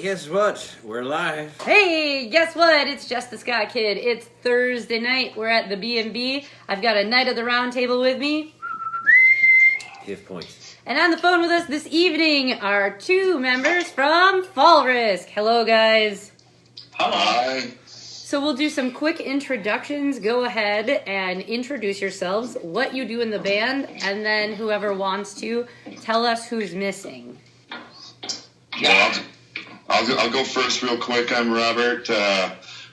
guess what? We're live. Hey, guess what? It's Jess the Ska Kid. It's Thursday night. We're at the B&B. I've got a Knight of the Round Table with me. Give points. And on the phone with us this evening are two members from Fall Risk. Hello, guys. Hi. So we'll do some quick introductions. Go ahead and introduce yourselves, what you do in the band, and then whoever wants to, tell us who's missing. Yeah, I'll go first real quick. I'm Robert,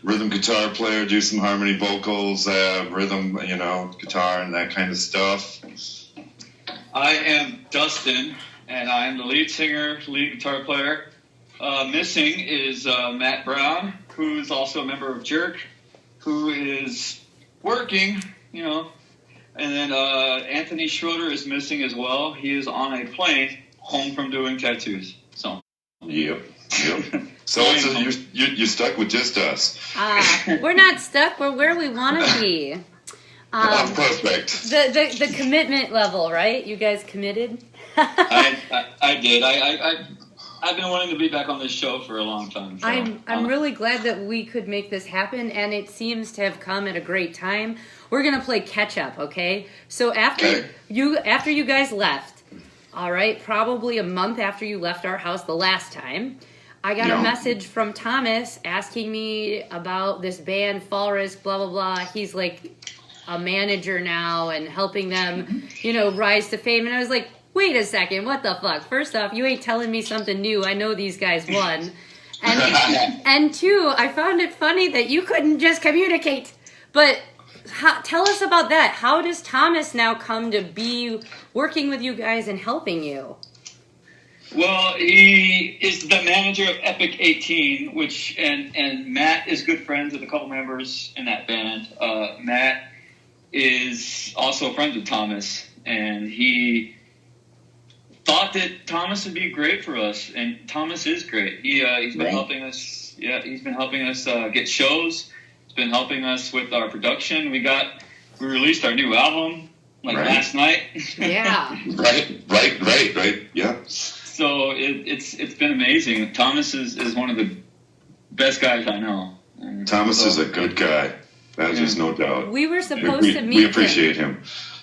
rhythm guitar player, do some harmony vocals, rhythm, guitar and that kind of stuff. I am Dustin, and I am the lead singer, lead guitar player. Missing is Matt Brown, who's also a member of Jerk, who is working, And then Anthony Schroeder is missing as well. He is on a plane home from doing tattoos. So. Yep. So you're stuck with just us. We're not stuck. We're where we want to be. Perfect. The commitment level, right? You guys committed? I did. I've been wanting to be back on this show for a long time. So, I'm really glad that we could make this happen, and it seems to have come at a great time. We're gonna play catch up, okay? So after you guys left, all right, probably a month after you left our house the last time, I got a message from Thomas asking me about this band, Fall Risk, blah, blah, blah. He's like a manager now and helping them, rise to fame. And I was like, wait a second, what the fuck? First off, you ain't telling me something new. I know these guys won. And two, I found it funny that you couldn't just communicate. But tell us about that. How does Thomas now come to be working with you guys and helping you? Well, he is the manager of Epic 18, and Matt is good friends with a couple members in that band. Matt is also friends with Thomas, and he thought that Thomas would be great for us, and Thomas is great. He's been helping us. Yeah, he's been helping us get shows. He's been helping us with our production. We released our new album last night. Yeah. Right. Yeah. So it's been amazing. Thomas is one of the best guys I know. Thomas is a good guy. There's no doubt. We were supposed to meet. We appreciate him.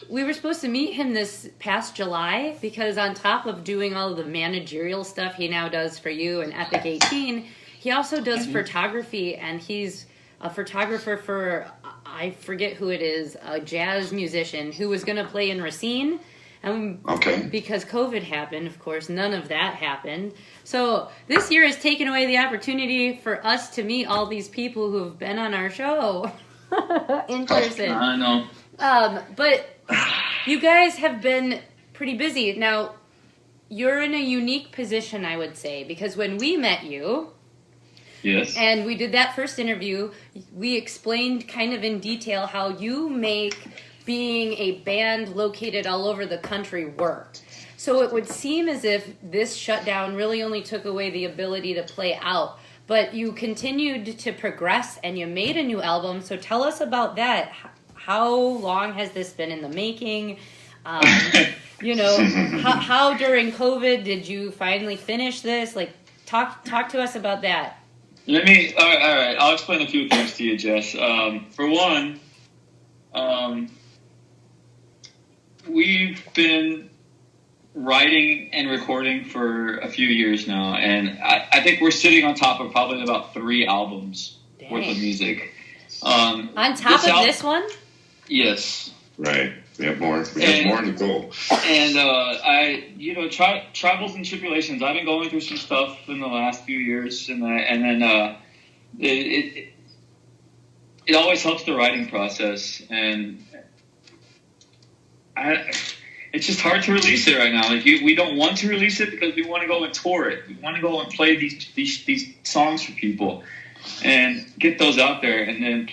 We were supposed to meet him this past July because on top of doing all of the managerial stuff he now does for you and Epic 18, he also does photography, and he's a photographer for, I forget who it is, a jazz musician who was going to play in Racine. And because COVID happened, of course, none of that happened. So this year has taken away the opportunity for us to meet all these people who have been on our show in person. I know. But you guys have been pretty busy. Now, you're in a unique position, I would say, because when we met you, yes, and we did that first interview, we explained kind of in detail how you make being a band located all over the country work. So it would seem as if this shutdown really only took away the ability to play out. But you continued to progress and you made a new album. So tell us about that. How long has this been in the making? How during COVID did you finally finish this? Talk to us about that. All right. I'll explain a few things to you, Jess. For one, we've been writing and recording for a few years now, and I think we're sitting on top of probably about 3 albums worth of music. On top of this one? Yes. Right. We have more. We have more to go. And Troubles and Tribulations. I've been going through some stuff in the last few years, and then it always helps the writing process, and it's just hard to release it right now. We don't want to release it because we want to go and tour it. We want to go and play these songs for people and get those out there, and then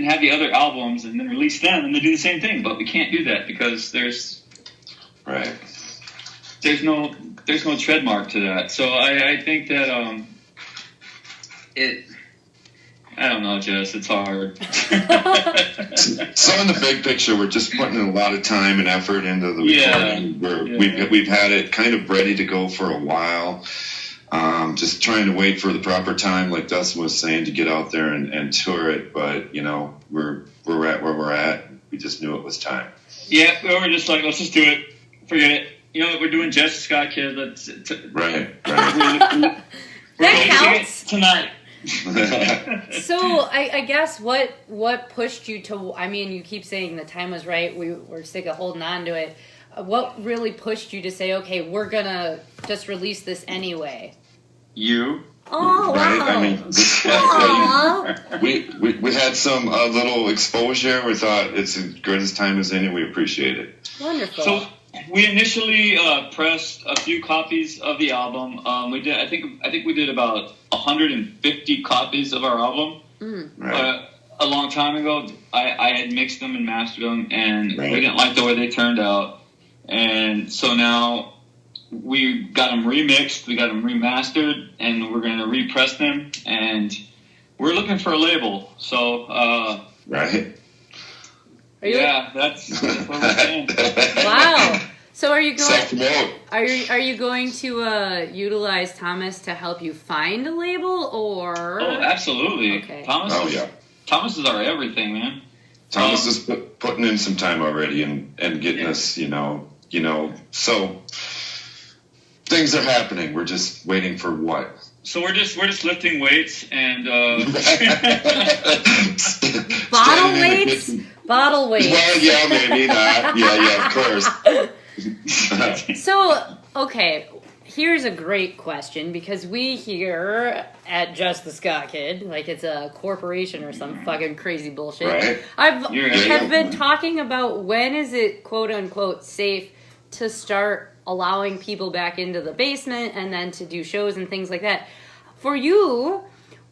have the other albums and then release them and then do the same thing. But we can't do that because there's no trademark to that. So I think that I don't know, Jess. It's hard. So in the big picture, we're just putting a lot of time and effort into the recording. We've had it kind of ready to go for a while. Just trying to wait for the proper time, like Dustin was saying, to get out there and tour it. But we're at where we're at. We just knew it was time. Yeah, we were just like, let's just do it. Forget it. We're doing Jess Scott Kid. Right. That counts tonight. So I guess what pushed you to? I mean, you keep saying the time was right. We were sick of holding on to it. What really pushed you to say, okay, we're gonna just release this anyway? You. Oh, right? wow. I mean, we had some little exposure. We thought it's as good as time as any. We appreciate it. Wonderful. So we initially pressed a few copies of the album. We did. I think we did about 150 copies of our album. Right. A long time ago, I had mixed them and mastered them, and Right. we didn't like the way they turned out. And so now we got them remixed, we got them remastered, and we're going to repress them. And we're looking for a label. So, Right. that's what we're saying. Wow. So are you going? Self-promote. Are you going to utilize Thomas to help you find a label, or? Oh, absolutely. Okay. Thomas is our everything, man. Thomas is putting in some time already and getting us, so things are happening. We're just waiting for what? So we're just lifting weights and Bottle weights? Bottle weights. Well, yeah, maybe not. Yeah, of course. So, okay, here's a great question, because we here at Just the Ska Kid, like it's a corporation or some fucking crazy bullshit. Right. Have been talking about when is it quote unquote safe to start allowing people back into the basement and then to do shows and things like that. For you,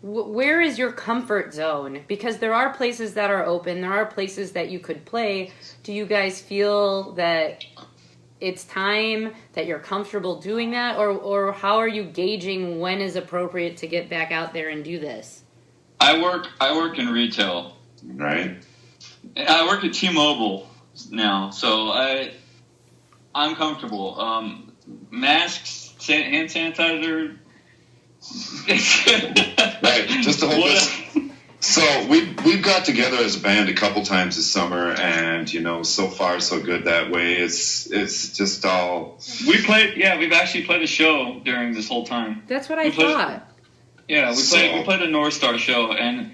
where is your comfort zone? Because there are places that are open, there are places that you could play. Do you guys feel that it's time, that you're comfortable doing that, or how are you gauging when is appropriate to get back out there and do this? I work in retail. Right. I work at T-Mobile now, so I'm comfortable. Masks, hand sanitizer. Right. Just the whole. So we've got together as a band a couple times this summer, and so far so good that way. It's just all. We've actually played a show during this whole time. That's what I thought. Yeah, we played a North Star show, and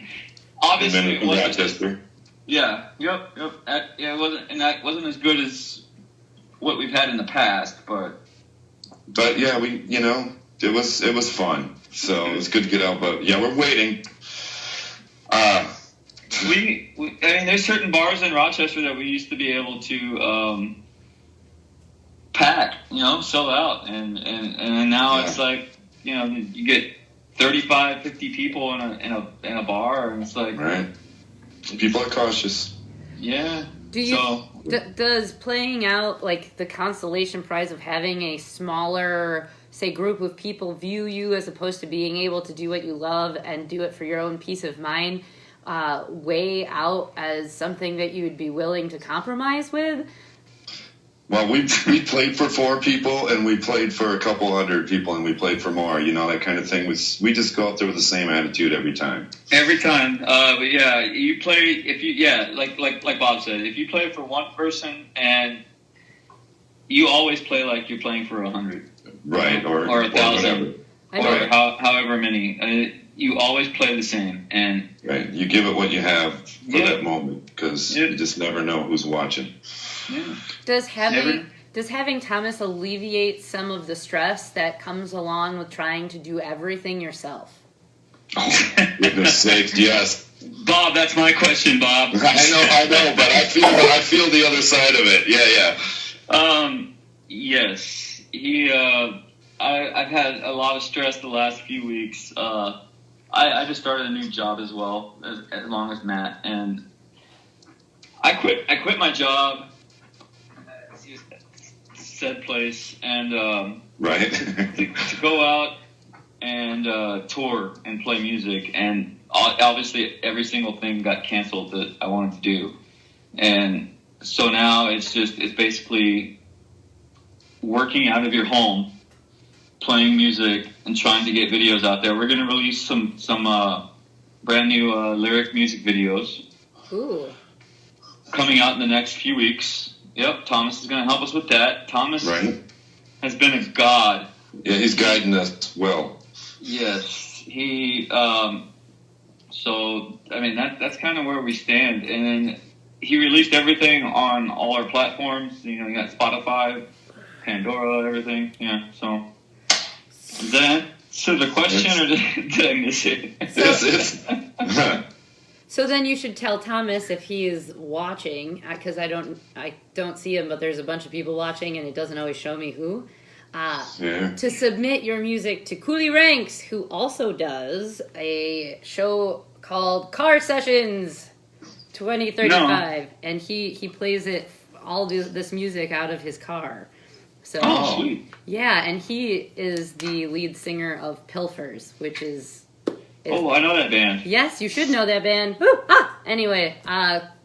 obviously it wasn't. Rochester. Yeah. Yep. That wasn't as good as what we've had in the past, but yeah, it was fun. So it's good to get out, but yeah, we're waiting. There's certain bars in Rochester that we used to be able to pack, sell out, and now it's like, you get 35, 50 people in a bar, and it's like, right. People are cautious. Yeah. Does playing out like the consolation prize of having a smaller, say, group of people view you as opposed to being able to do what you love and do it for your own peace of mind weigh out as something that you would be willing to compromise with? Well, we played for 4 people, and we played for a couple hundred people, and we played for more. That kind of thing. We just go out there with the same attitude every time. Every time, but yeah, you play like Bob said, if you play for one person, and you always play like you're playing for 100, right, or 1,000, or however many. You always play the same, and right, you give it what you have for that moment, because you just never know who's watching. Yeah. Does having Thomas alleviate some of the stress that comes along with trying to do everything yourself? Oh, goodness sakes, yes. Bob, that's my question, Bob. I know, but I feel the other side of it. Yeah. Yes. I've had a lot of stress the last few weeks. I just started a new job as well, as long as Matt, and I quit my job at said place, and right to go out and tour and play music, and obviously every single thing got canceled that I wanted to do, and so now it's basically working out of your home playing music and trying to get videos out there. We're going to release some brand new lyric music videos. Ooh. Coming out in the next few weeks. Yep, Thomas is going to help us with that. Thomas has been a god. Yeah, he's guiding us well. Yes, he. So I mean that's kind of where we stand, and he released everything on all our platforms. You know, you got Spotify, Pandora, everything. Yeah. So is that answer the question, or did I miss it? So then you should tell Thomas if he is watching, because I don't see him, but there's a bunch of people watching, and it doesn't always show me who. To submit your music to Cooley Ranks, who also does a show called Car Sessions 2035, and he plays this music out of his car. So sweet. Yeah, and he is the lead singer of Pilfers, which is I know that band. Yes, you should know that band. Woo! Anyway,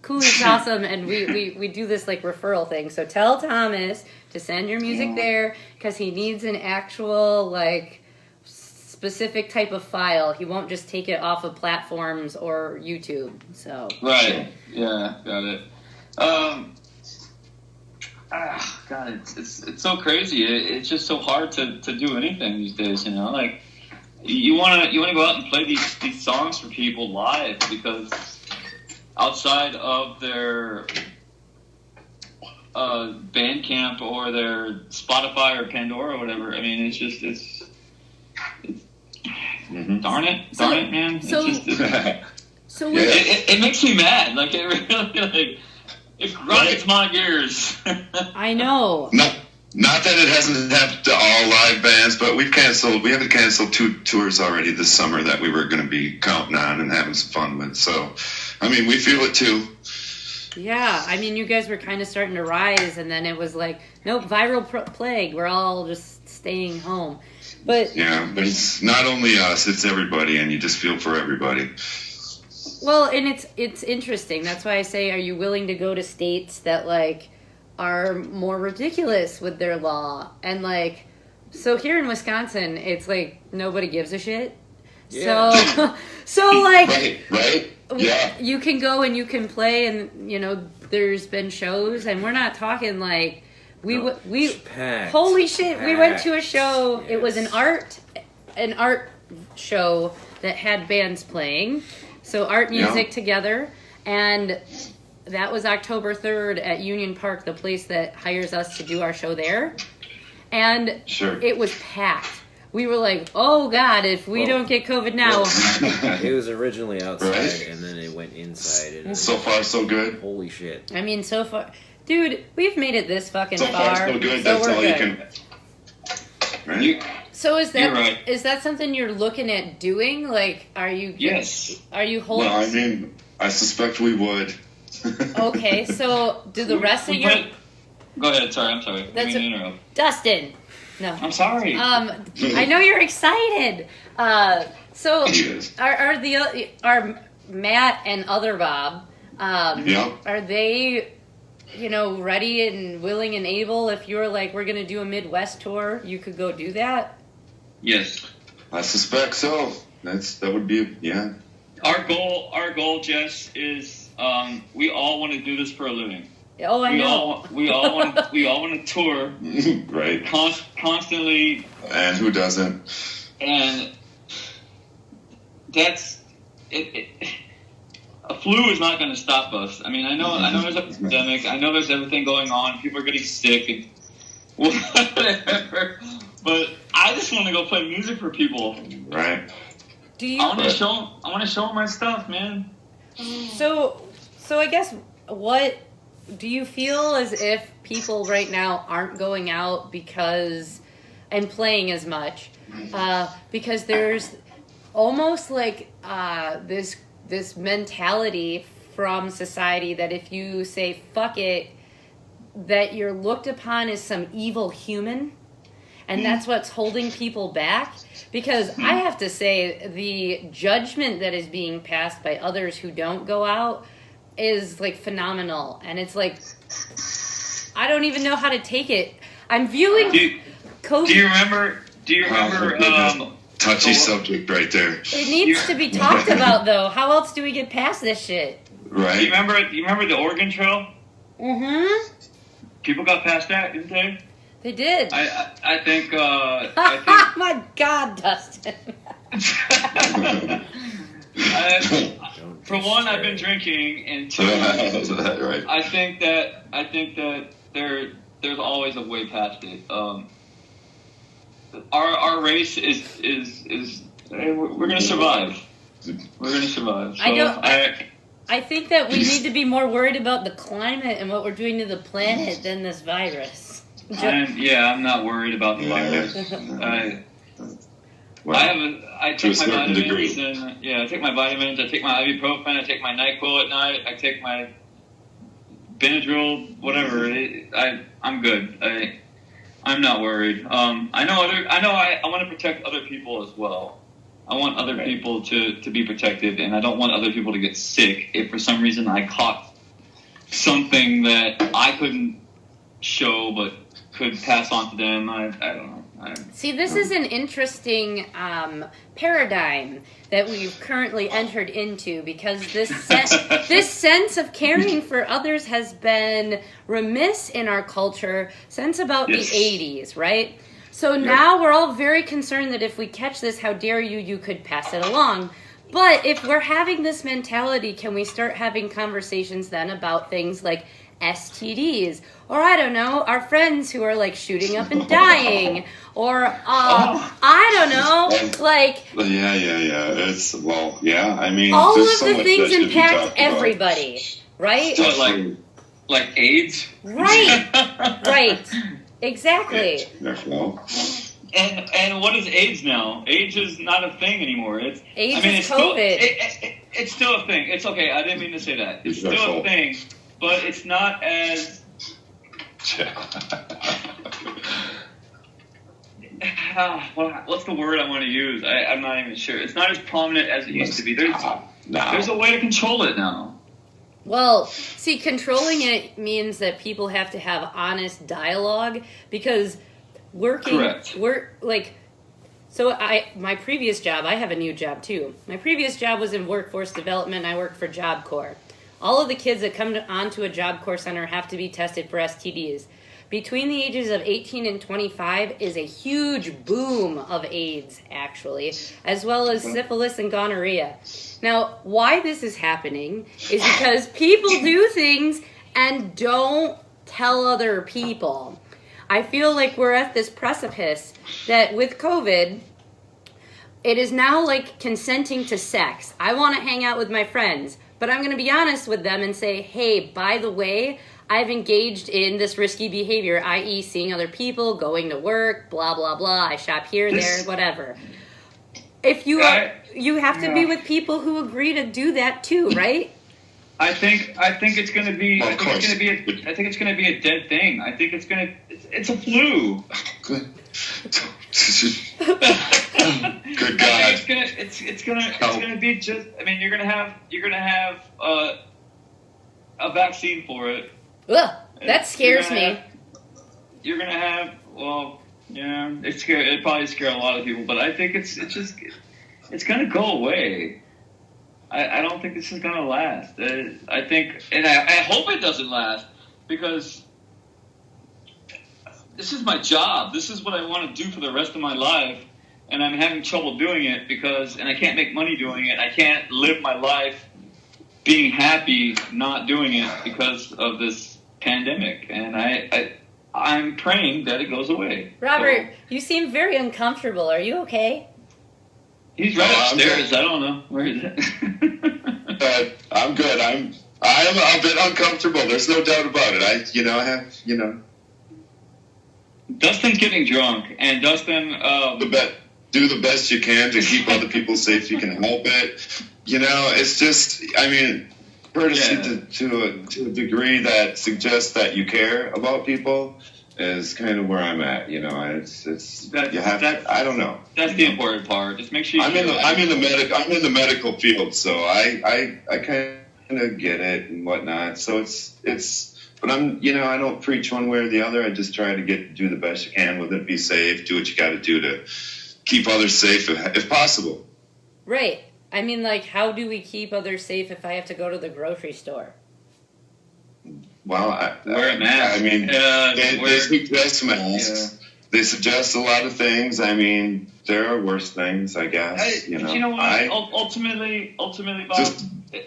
Cooley's awesome, and we do this like referral thing. So tell Thomas to send your music there, because he needs an actual like specific type of file. He won't just take it off of platforms or YouTube. So right, yeah, got it. God, it's so crazy. It's just so hard to do anything these days. You know, like. You want to go out and play these songs for people live, because outside of their Bandcamp or their Spotify or Pandora or whatever, I mean, it's darn it, man. It makes me mad. Like, it really, it grinds my gears. I know. Not that it hasn't happened to all live bands, but we haven't canceled 2 tours already this summer that we were going to be counting on and having some fun with. So, I mean, we feel it too. Yeah, I mean, you guys were kind of starting to rise, and then it was like, nope, viral plague. We're all just staying home. But yeah, but it's not only us; it's everybody, and you just feel for everybody. Well, and it's interesting. That's why I say, are you willing to go to states that like are more ridiculous with their law? And like, so here in Wisconsin, it's like nobody gives a shit. Yeah. So like, right, yeah, you can go and you can play, and you know there's been shows, and we're not talking like we holy shit, we went to a show. Yes. It was an art show that had bands playing, so art music together, and that was October 3rd at Union Park, the place that hires us to do our show there. And It was packed. We were like, oh, God, if we don't get COVID now. It was originally outside, and then it went inside. And so far, so good. Holy shit. I mean, so far. Dude, we've made it this fucking far. So far, so good. So that's all good. You can... Right? So is that something you're looking at doing? Like, are you... Yes. Are you holding... Well, I mean, I suspect we would. Okay, so do the rest of your... Go ahead, sorry, I'm sorry. Dustin. No. I'm sorry. I know you're excited. So are Matt and other Bob, are they, ready and willing and able? If you're like, we're going to do a Midwest tour, you could go do that? Yes. I suspect so. That would be, yeah. Our goal, Jess, is we all want to do this for a living. Oh, I know. We all want to tour, right? Constantly. And who doesn't? And that's it. A flu is not going to stop us. I mean, I know there's a pandemic. I know there's everything going on. People are getting sick and whatever. But I just want to go play music for people. Right. I want to show them my stuff, man. So I guess what do you feel as if people right now aren't going out and playing as much because there's almost like this mentality from society that if you say fuck it, that you're looked upon as some evil human, and that's what's holding people back? Because I have to say, the judgment that is being passed by others who don't go out is like phenomenal, and it's like I don't even know how to take it. I'm viewing COVID. Do you remember Do you remember? Touchy subject right there. It needs to be talked about, though. How else do we get past this shit? Right. Do you remember the Oregon Trail? Mm-hmm. People got past that, didn't they? They did. I think. My God, Dustin. For one, I've been drinking, and two, right. I think that there's always a way past it. Our race is we're gonna survive. We're gonna survive. So I think that we need to be more worried about the climate and what we're doing to the planet than this virus. I'm not worried about the virus. I take my vitamins, I take my vitamins. I take my ibuprofen. I take my NyQuil at night. I take my Benadryl, whatever. I'm good. I'm not worried. I want to protect other people as well. I want other people to be protected, and I don't want other people to get sick if for some reason I caught something that I couldn't show but could pass on to them. I don't know. See, this is an interesting paradigm that we've currently entered into, because this sense of caring for others has been remiss in our culture since about the 80s, right? So now we're all very concerned that if we catch this, how dare you could pass it along. But if we're having this mentality, can we start having conversations then about things like STDs, or I don't know, our friends who are like shooting up and dying, or I don't know, like it's I mean, all of the things impact everybody, right? So like AIDS, right, exactly. And what is AIDS now? AIDS is not a thing anymore. AIDS is COVID. It's still a thing. It's okay. I didn't mean to say that. It's still a thing, but it's not as. What's the word I want to use? I'm not even sure. It's not as prominent as it used to be. There's a way to control it now. Well, see, controlling it means that people have to have honest dialogue, because my previous job, I have a new job too. My previous job was in workforce development. I worked for Job Corps. All of the kids that come onto a Job Corps center have to be tested for STDs. Between the ages of 18 and 25 is a huge boom of AIDS, actually, as well as syphilis and gonorrhea. Now, why this is happening is because people do things and don't tell other people. I feel like we're at this precipice that with COVID, it is now like consenting to sex. I want to hang out with my friends, but I'm going to be honest with them and say, hey, by the way, I've engaged in this risky behavior, i.e. seeing other people, going to work, blah, blah, blah. I shop here, there, whatever. If you have to be with people who agree to do that too, right? I think it's going to be. I think it's going to be a dead thing. I think it's a flu. Good. Good God. It's gonna be just. I mean, you're gonna have a vaccine for it. Ugh, that scares me. You're gonna have. Well, yeah, it probably scare a lot of people, but I think it's gonna go away. I don't think this is gonna last. I think, and I hope it doesn't last, because this is my job. This is what I want to do for the rest of my life, and I'm having trouble doing it and I can't make money doing it. I can't live my life being happy not doing it because of this pandemic, and I'm praying that it goes away. Robert, you seem very uncomfortable. Are you okay? He's right upstairs. I don't know where is it. I'm good. I'm a bit uncomfortable. There's no doubt about it. Dustin's getting drunk, and Dustin do the best you can to keep other people safe. You can help it. It's just, courtesy to a degree that suggests that you care about people is kind of where I'm at. I don't know. That's the important part. Just make sure you. I'm in the medical field, so I kind of get it and whatnot. So it's But I don't preach one way or the other. I just try to do the best you can with it, be safe, do what you got to do to keep others safe if possible. Right. I mean, like, how do we keep others safe if I have to go to the grocery store? Well, wear a mask. I mean, they suggest masks. Yeah. They suggest a lot of things. I mean, there are worse things, I guess. You know what? Ultimately, Bob,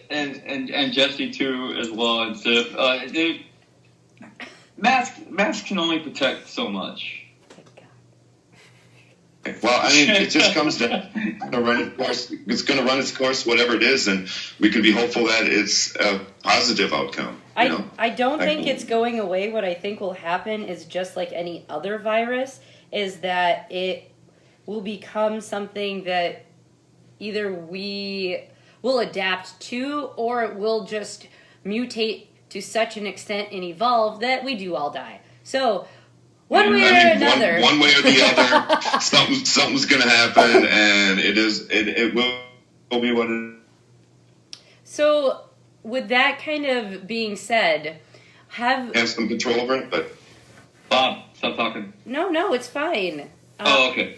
and Jesse too as well. And Sif, masks can only protect so much. Well, I mean, it just comes down to run its course. It's going to run its course, whatever it is, and we can be hopeful that it's a positive outcome. I don't think it's going away. What I think will happen is just like any other virus, is that it will become something that either we will adapt to, or it will just mutate to such an extent and evolve that we do all die. So, one way or another. One way or the other, something's going to happen, and it will be what it is. So, with that kind of being said, have some control over it, but Bob, stop talking. No, it's fine. Okay.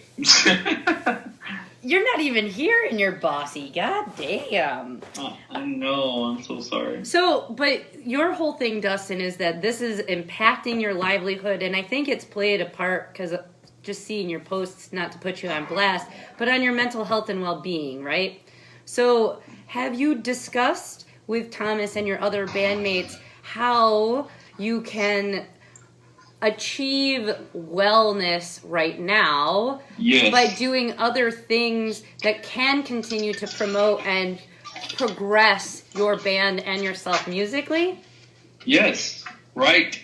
You're not even here and you're bossy. God damn. I know. I'm so sorry. So, but your whole thing, Dustin, is that this is impacting your livelihood, and I think it's played a part because just seeing your posts, not to put you on blast, but on your mental health and well-being, right? So, have you discussed with Thomas and your other bandmates how you can achieve wellness right now by doing other things that can continue to promote and progress your band and yourself musically? Yes, write.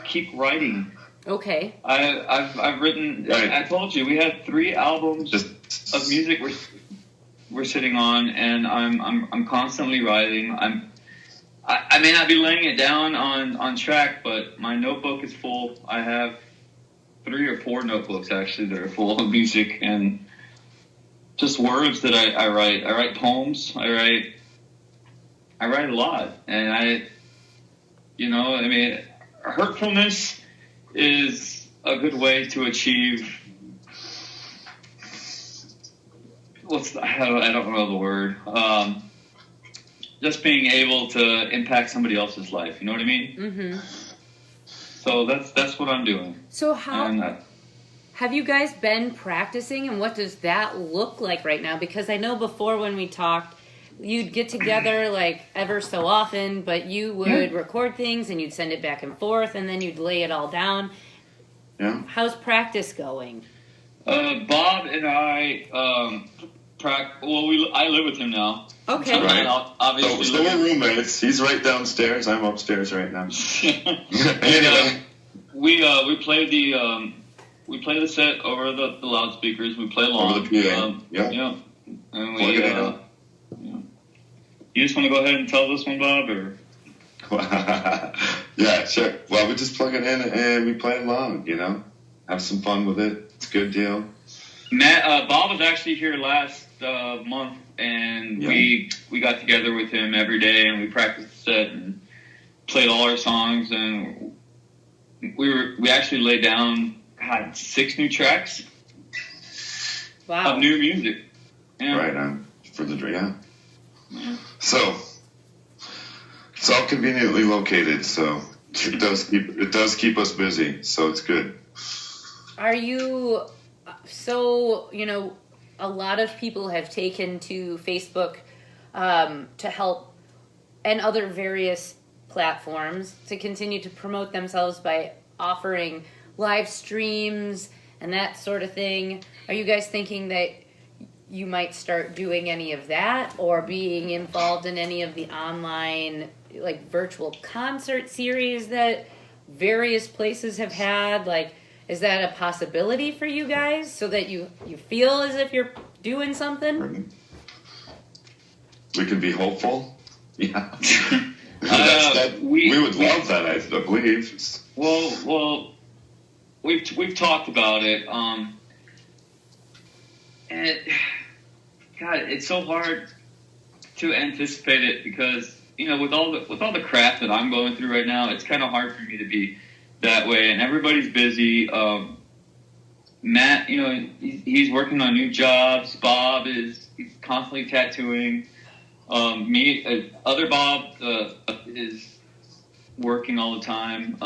Keep writing. Okay. I've written. Right. I told you we had 3 albums of music we're sitting on, and I'm constantly writing. I may not be laying it down on track, but my notebook is full. I have 3 or 4 notebooks actually that are full of music and just words that I write. I write poems. I write a lot, and hurtfulness is a good way to achieve. I don't know the word. Just being able to impact somebody else's life. You know what I mean? Mm-hmm. So that's what I'm doing. So have you guys been practicing, and what does that look like right now? Because I know before when we talked, you'd get together like ever so often, but you would record things and you'd send it back and forth, and then you'd lay it all down. Yeah. How's practice going? Bob and I I live with him now. Okay. Right. Obviously, so we're roommates. He's right downstairs. I'm upstairs right now. Anyway, we play the set over the loudspeakers. We play along. Over the PA. Yeah. And we You just want to go ahead and tell this one, Bob, or? Yeah, sure. Well, we just plug it in and we play along. Have some fun with it. It's a good deal. Bob was actually here last month, and we got together with him every day, and we practiced the set and played all our songs, and we actually laid down 6 new tracks of new music. Yeah. Right on for the dream. Yeah. So it's all conveniently located, so it does keep us busy, so it's good. Are you? So, a lot of people have taken to Facebook to help, and other various platforms to continue to promote themselves by offering live streams and that sort of thing. Are you guys thinking that you might start doing any of that, or being involved in any of the online, like, virtual concert series that various places have had? Like, is that a possibility for you guys, so that you feel as if you're doing something? We can be hopeful. Yeah. We would love that, I believe. Well, we've talked about it. And God, it's so hard to anticipate it because with all the crap that I'm going through right now, it's kind of hard for me to be that way. And everybody's busy. Matt, he's working on new jobs. Bob he's constantly tattooing. Other Bob is working all the time.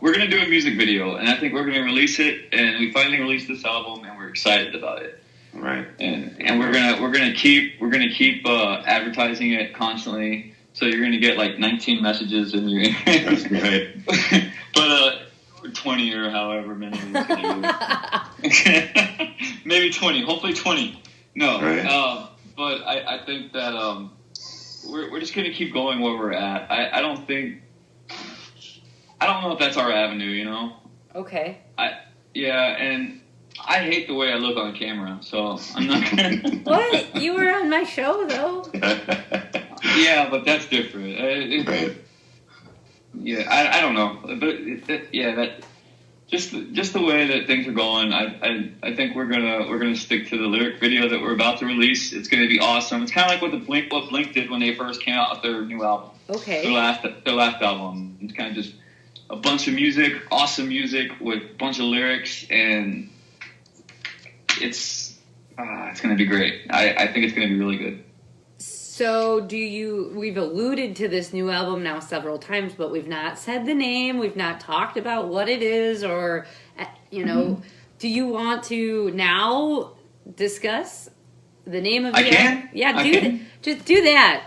We're gonna do a music video, and I think we're gonna release it. And we finally released this album, and we're excited about it. Right. And we're gonna keep advertising it constantly. So you're gonna get like 19 messages in your That's great. but 20 or however many. Maybe 20. Hopefully 20. No. Right. But I think that we're just gonna keep going where we're at. I don't know if that's our avenue. Okay. And I hate the way I look on camera, so I'm not gonna. What? You were on my show though. Yeah, but that's different. Right. Yeah, I don't know, but that just the way that things are going. I think we're gonna stick to the lyric video that we're about to release. It's gonna be awesome. It's kind of like what Blink did when they first came out with their new album. Okay. Their last album. It's kind of just a bunch of music, awesome music with a bunch of lyrics, and it's gonna be great. I think it's gonna be really good. So we've alluded to this new album now several times, but we've not said the name, we've not talked about what it is, or, do you want to now discuss the name of the album? Yeah, just do that.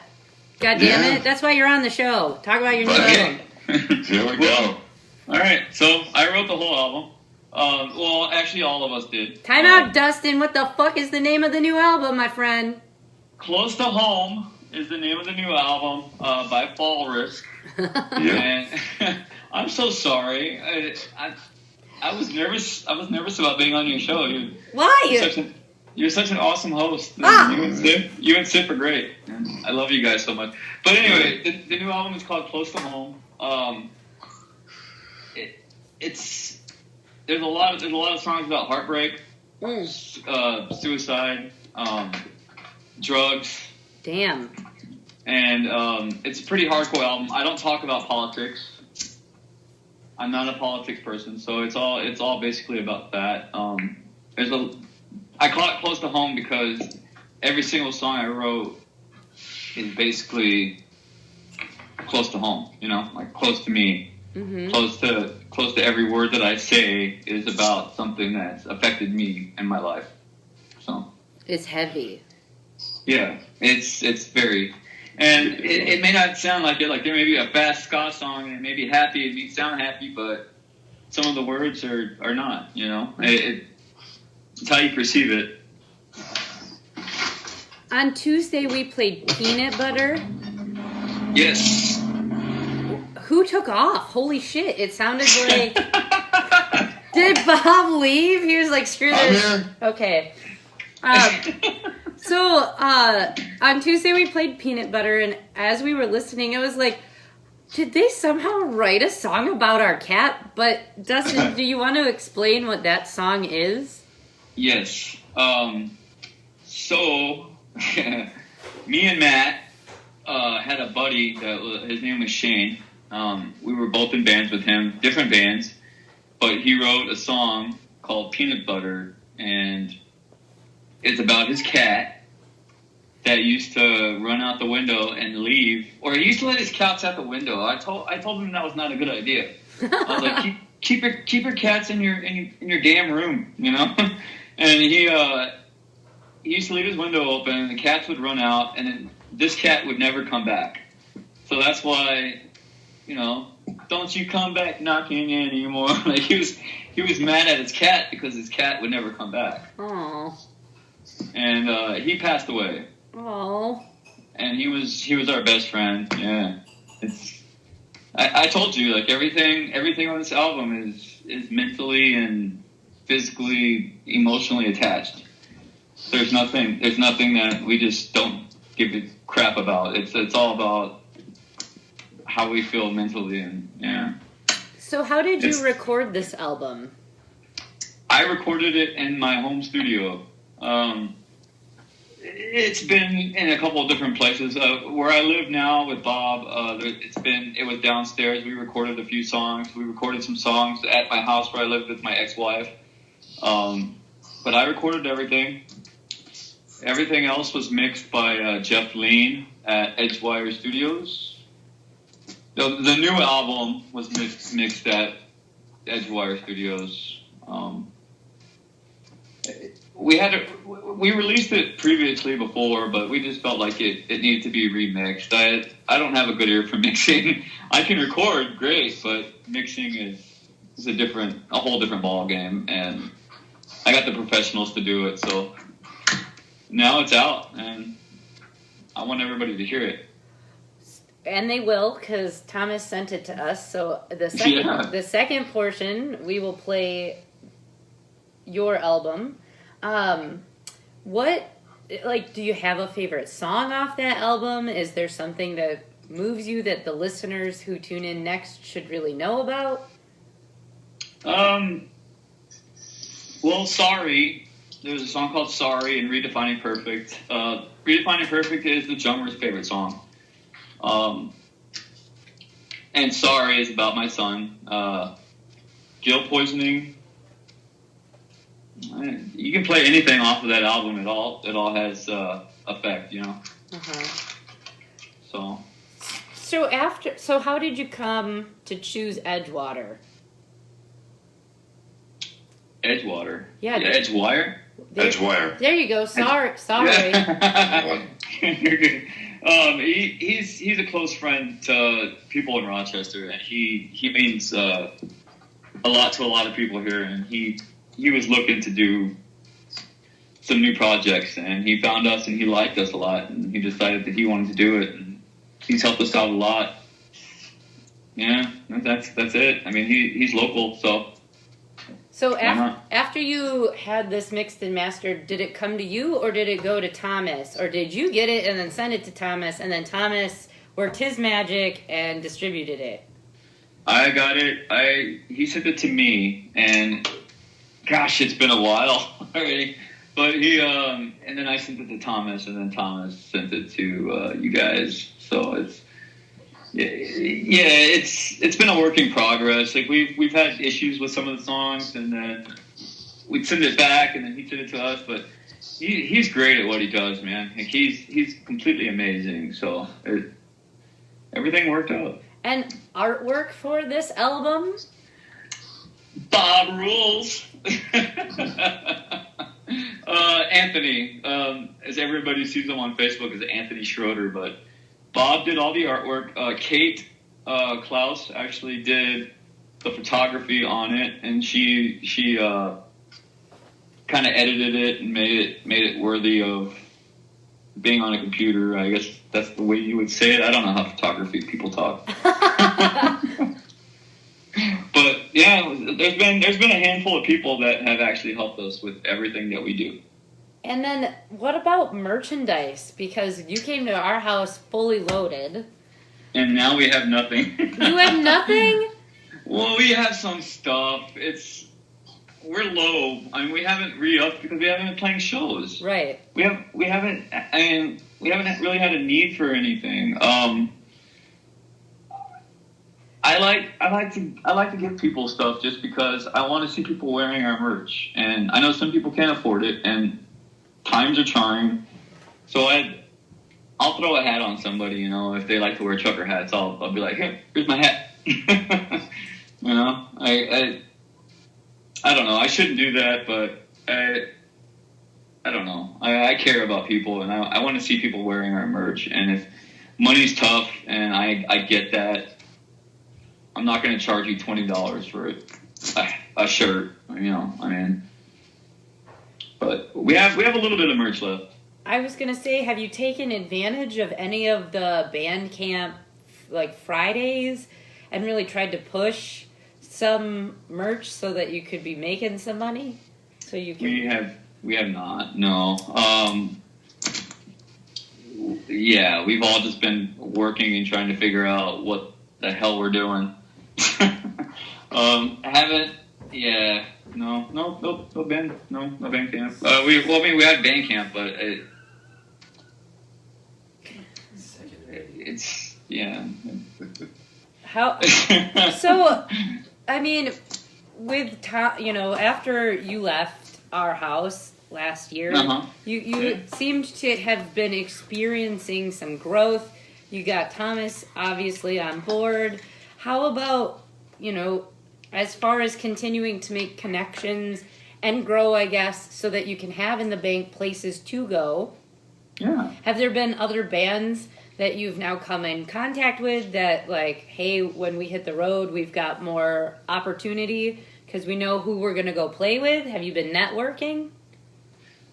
God damn it. That's why you're on the show. Talk about your new album. Here we go. All right, so I wrote the whole album. Well, actually all of us did. Time out, Dustin. What the fuck is the name of the new album, my friend? Close to Home is the name of the new album by Fall Risk. Yeah. And I'm so sorry. I was nervous. I was nervous about being on your show. Why? You're such an awesome host. Ah. You and Sip are great. I love you guys so much. But anyway, the new album is called Close to Home. There's a lot of songs about heartbreak, suicide, drugs. Damn. And it's a pretty hardcore album. I don't talk about politics. I'm not a politics person, so it's all basically about that. I call it Close to Home because every single song I wrote is basically close to home. Like close to me, close to every word that I say is about something that's affected me in my life. So it's heavy. Yeah, it's very, and it may not sound like it. Like there may be a fast ska song and it may be happy, it may sound happy, but some of the words are not. It's how you perceive it. On Tuesday we played Peanut Butter. Yes. Who took off? Holy shit! It sounded like. Did Bob leave? He was like, "Screw this." I'm here. Okay. So, on Tuesday we played Peanut Butter, and as we were listening, it was like, did they somehow write a song about our cat? But, Dustin, do you want to explain what that song is? Yes. So, me and Matt had a buddy, his name was Shane. We were both in bands with him, different bands, but he wrote a song called Peanut Butter, and it's about his cat that used to run out the window and leave, or he used to let his cats out the window. I told him that was not a good idea. I was like, keep your cats in your damn room, And he used to leave his window open, and the cats would run out, and then this cat would never come back. So that's why, don't you come back knocking anymore. Like he was mad at his cat because his cat would never come back. Aww. And he passed away. Aww. And he was our best friend. Yeah. I told you, like everything on this album is mentally and physically, emotionally attached. There's nothing that we just don't give a crap about. It's all about how we feel mentally, and yeah. So how did you record this album? I recorded it in my home studio. It's been in a couple of different places. Where I live now with Bob, it was downstairs. We recorded a few songs. We recorded some songs at my house where I lived with my ex-wife. But I recorded everything. Everything else was mixed by Jeff Lean at Edgewire Studios. The new album was mixed at Edgewire Studios. We released it previously before, but we just felt like it needed to be remixed. I don't have a good ear for mixing. I can record great, but mixing is a whole different ball game, and I got the professionals to do it. So now it's out, and I want everybody to hear it. And they will, because Thomas sent it to us. So the second portion, we will play your album. Do you have a favorite song off that album? Is there something that moves you that the listeners who tune in next should really know about? Well, Sorry. There's a song called Sorry and Redefining Perfect. Redefining Perfect is the drummer's favorite song. And Sorry is about my son. Gill poisoning. You can play anything off of that album. It all has effect, you know. Uh-huh. So how did you come to choose Edgewater? Edgewater. Yeah. Edgewire. Edgewire. There you go. Sorry. You're good. He's a close friend to people in Rochester, and he means a lot to a lot of people here, and he was looking to do some new projects, and he found us, and he liked us a lot, and he decided that he wanted to do it, and he's helped us out a lot. Yeah, that's it. I mean, he's local, so. So after you had this mixed and mastered, did it come to you, or did it go to Thomas, or did you get it and then send it to Thomas, and then Thomas worked his magic and distributed it? I got it. He sent it to me, and gosh, it's been a while already. But and then I sent it to Thomas, and then Thomas sent it to you guys. So it's been a work in progress. Like we've had issues with some of the songs, and then we'd send it back, and then he'd send it to us. But he's great at what he does, man. Like he's completely amazing. So everything worked out. And artwork for this album? Bob rules. Anthony, as everybody sees him on Facebook, is Anthony Schroeder, but Bob did all the artwork. Kate Klaus actually did the photography on it, and she kind of edited it and made it worthy of being on a computer. I guess that's the way you would say it. I don't know how photography people talk. But yeah, there's been a handful of people that have actually helped us with everything that we do. And then what about merchandise? Because you came to our house fully loaded. And now we have nothing. You have nothing? Well, we have some stuff. We're low. I mean, we haven't re-upped because we haven't been playing shows. Right. We haven't really had a need for anything. I like to give people stuff just because I want to see people wearing our merch, and I know some people can't afford it, and times are trying. So I'll throw a hat on somebody, you know, if they like to wear trucker hats. I'll be like, hey, here's my hat. You know, I don't know. I shouldn't do that, but I don't know. I care about people, and I want to see people wearing our merch. And if money's tough, and I get that, I'm not going to charge you $20 for a shirt. You know, I mean, but we have a little bit of merch left. I was going to say, have you taken advantage of any of the Bandcamp like Fridays and really tried to push some merch so that you could be making some money? So you can. We have not. No. Yeah, we've all just been working and trying to figure out what the hell we're doing. Haven't. Yeah. No Bandcamp. We had Bandcamp, but yeah. How? So, I mean, with after you left our house last year, you seemed to have been experiencing some growth. You got Thomas obviously on board. How about, as far as continuing to make connections and grow, I guess, so that you can have in the bank places to go? Yeah. Have there been other bands that you've now come in contact with that, like, hey, when we hit the road, we've got more opportunity because we know who we're going to go play with? Have you been networking?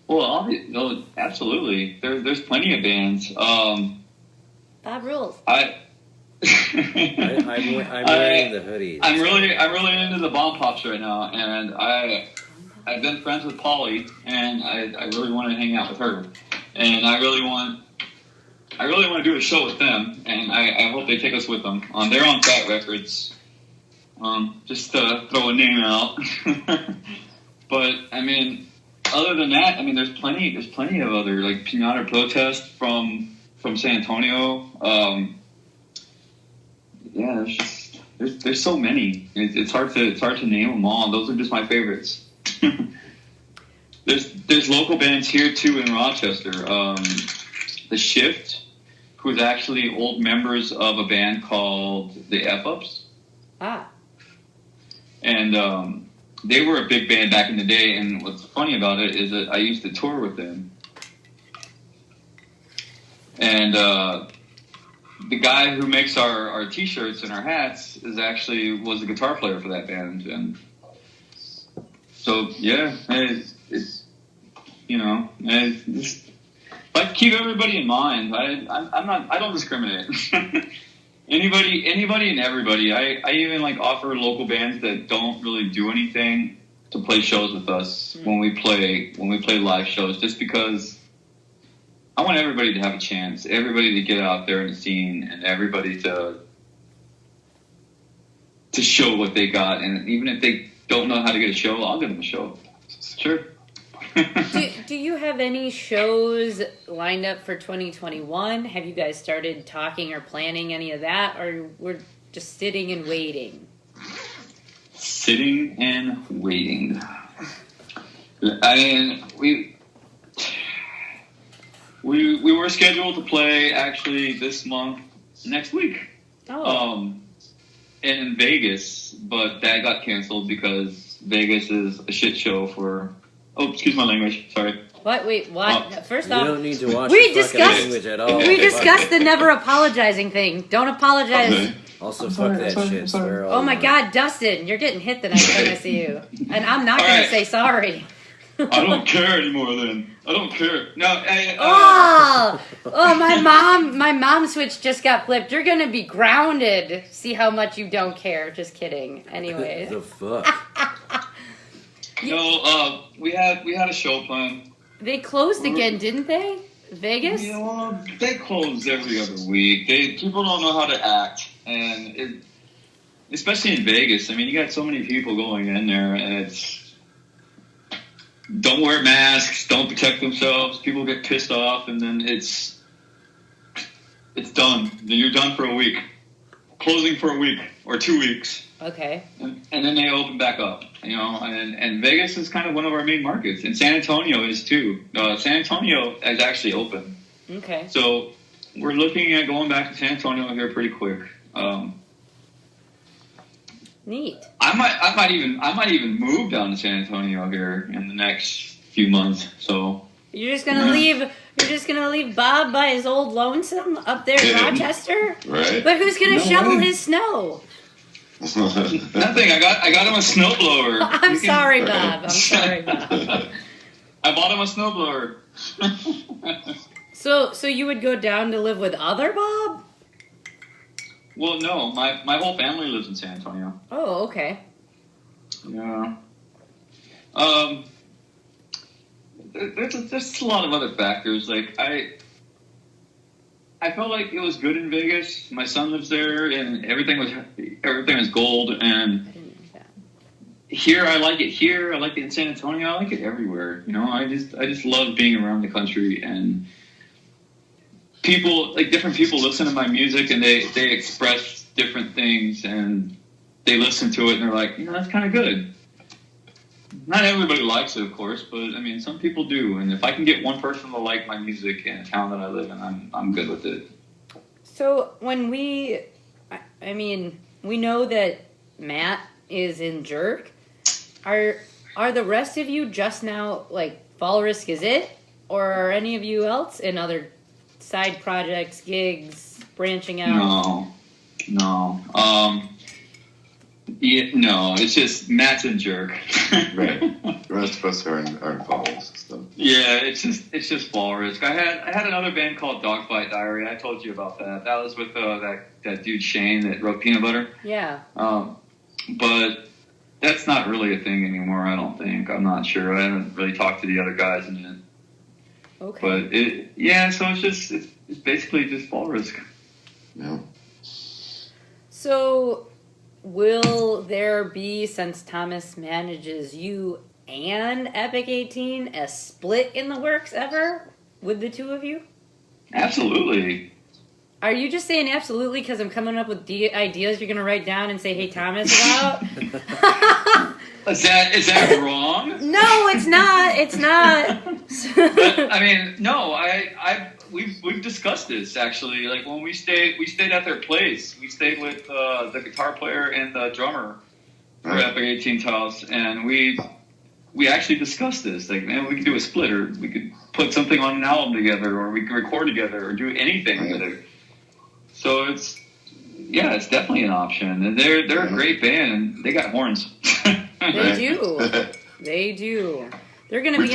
Well, absolutely. There's plenty of bands. Bob rules. I'm wearing the hoodie. I'm really into the Bomb Pops right now, and I've been friends with Polly, and I really want to hang out with her, and I really want to do a show with them, and I hope they take us with them. They're on Fat Records. Just to throw a name out. But I mean, other than that, I mean, there's plenty of other, like Pinata Protest from San Antonio. Yeah, there's so many. It's hard to name them all. Those are just my favorites. There's local bands here too in Rochester. The Shift, who's actually old members of a band called the F-Ups. Ah. And they were a big band back in the day, and what's funny about it is that I used to tour with them. And the guy who makes our T-shirts and our hats was the guitar player for that band. And so, yeah, it's I keep everybody in mind. I don't discriminate. Anybody and everybody. I even offer local bands that don't really do anything to play shows with us when we play live shows, just because I want everybody to have a chance, everybody to get out there in the scene, and everybody to show what they got. And even if they don't know how to get a show, I'll give them a show. Sure. Do you have any shows lined up for 2021? Have you guys started talking or planning any of that, or we're just sitting and waiting? Sitting and waiting. I mean, we were scheduled to play actually this month, next week. Oh. In Vegas, but that got canceled because Vegas is a shit show for. Oh, excuse my language. Sorry. What? Wait, what? First off, you don't need to watch the fucking language at all. We discussed the never apologizing thing. Don't apologize. Okay. Also, fuck that shit. Swear all Oh my you want. God, Dustin, you're getting hit the next time I see you, and I'm not going to say sorry. I don't care anymore. Then I don't care. No. My mom switch just got flipped. You're going to be grounded. See how much you don't care. Just kidding. Anyway. The fuck. No, we had a show planned. They closed again, didn't they? Vegas? Yeah, well, they close every other week. People don't know how to act, and especially in Vegas. I mean, you got so many people going in there, and it's don't wear masks, don't protect themselves. People get pissed off, and then it's done. You're done for a week, closing for a week or 2 weeks. Okay. And then they open back up, and Vegas is kind of one of our main markets, and San Antonio is too. San Antonio is actually open. Okay. So we're looking at going back to San Antonio here pretty quick. Neat. I might even move down to San Antonio here in the next few months. So You're just gonna leave. You're just gonna leave Bob by his old lonesome up there in Rochester. Right. But who's gonna shovel way. his snow? nothing. I got him a snowblower. I'm sorry, Bob. I'm sorry, Bob. I bought him a snowblower. So you would go down to live with other Bob? Well, no, my whole family lives in San Antonio. Oh, okay. Yeah. There's a lot of other factors. Like I felt like it was good in Vegas. My son lives there, and everything was gold. And I didn't know that. here, I like it. Here, I like it in San Antonio. I like it everywhere. I just love being around the country, and people, like different people listen to my music and they express different things and they listen to it and they're like, that's kind of good. Not everybody likes it, of course, but I mean, some people do. And if I can get one person to like my music in a town that I live in, I'm good with it. So when we know that Matt is in Jerk. Are the rest of you just now like Fall Risk is it, or are any of you else in other side projects, gigs, branching out? No. No, it's just Matt's in Jerk. Right. The rest of us are in Fall Risk stuff. Yeah, it's just Fall Risk. I had another band called Dogfight Diary. I told you about that. That was with that dude Shane that wrote Peanut Butter. Yeah. But that's not really a thing anymore. I don't think. I'm not sure. I haven't really talked to the other guys in it. Okay. But so it's basically just Fall Risk. Yeah. So, will there be, since Thomas manages you and Epic 18, a split in the works ever with the two of you? Absolutely. Are you just saying absolutely because I'm coming up with ideas you're going to write down and say, hey, Thomas, about? Is that wrong? No, it's not. It's not. But, I mean, no, we've discussed this actually. Like when we stayed at their place. We stayed with the guitar player and the drummer for Epic 18's house, and we actually discussed this. Like, man, we could do a split, or we could put something on an album together, or we could record together, or do anything together. So it's definitely an option. And they're a great band, and they got horns. They do. They do. They're going to be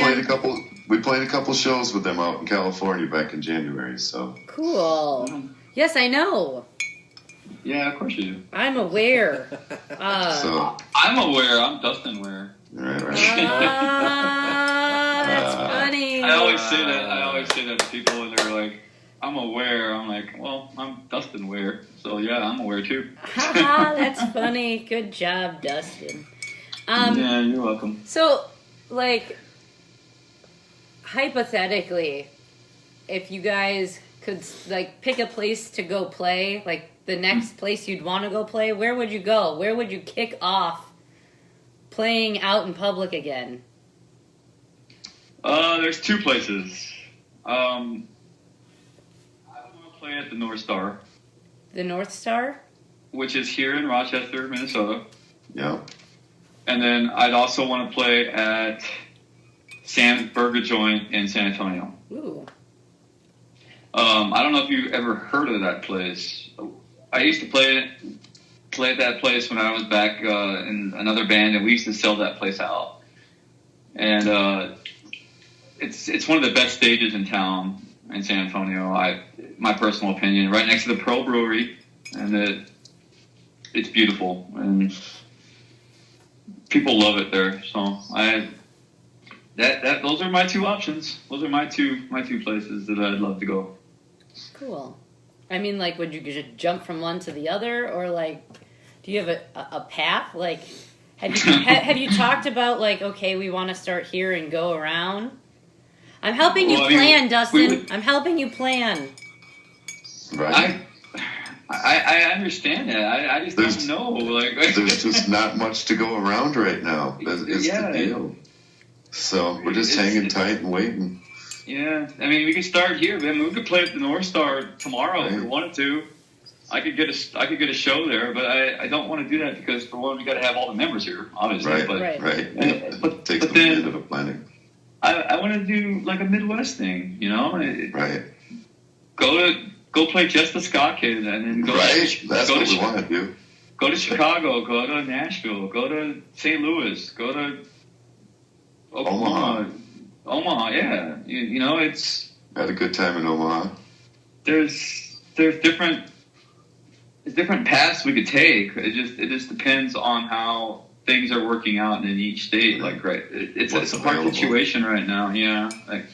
We played a couple shows with them out in California back in January, so. Cool. Yes, I know. Yeah, of course you do. I'm aware. I'm aware. I'm Dustin Ware. Right. That's funny. I always say that to people, and they're like, I'm aware. I'm like, well, I'm Dustin Ware, so yeah, I'm aware too. That's funny. Good job, Dustin. Yeah, you're welcome. So, like, hypothetically, if you guys could, like, pick a place to go play, like, the next place you'd want to go play, where would you go? Where would you kick off playing out in public again? There's two places. I want to play at the North Star. The North Star? Which is here in Rochester, Minnesota. Yeah. And then I'd also want to play at Sam's Burger Joint in San Antonio. Ooh. I don't know if you've ever heard of that place. I used to play at that place when I was back in another band, and we used to sell that place out. And it's one of the best stages in town in San Antonio. My personal opinion, right next to the Pearl Brewery, and it's beautiful, and people love it there. So those are my two options. Those are my two places that I'd love to go. Cool. I mean, like, would you just jump from one to the other, or like, do you have a path? Like, have you talked about like, okay, we want to start here and go around? I'm helping you plan, Dustin. I'm helping you plan. Right. I understand that. I just don't know. Like, there's just not much to go around right now. That's the deal. So we're just hanging tight and waiting. Yeah, I mean, we could start here. I mean, we could play at the North Star tomorrow if we wanted to. I could get a show there, but I don't want to do that because, for one, we got to have all the members here, obviously. Right. But takes then a bit of planning. I want to do like a Midwest thing, you know? Right. Go play Jess the Ska Kid, and then go. Right. That's what we want to do. Go to Chicago. Go to Nashville. Go to St. Louis. Go to Omaha, yeah. You know, it's... Had a good time in Omaha. There's different paths we could take. It just depends on how things are working out in each state. Like, right, it's a hard situation right now. Yeah, like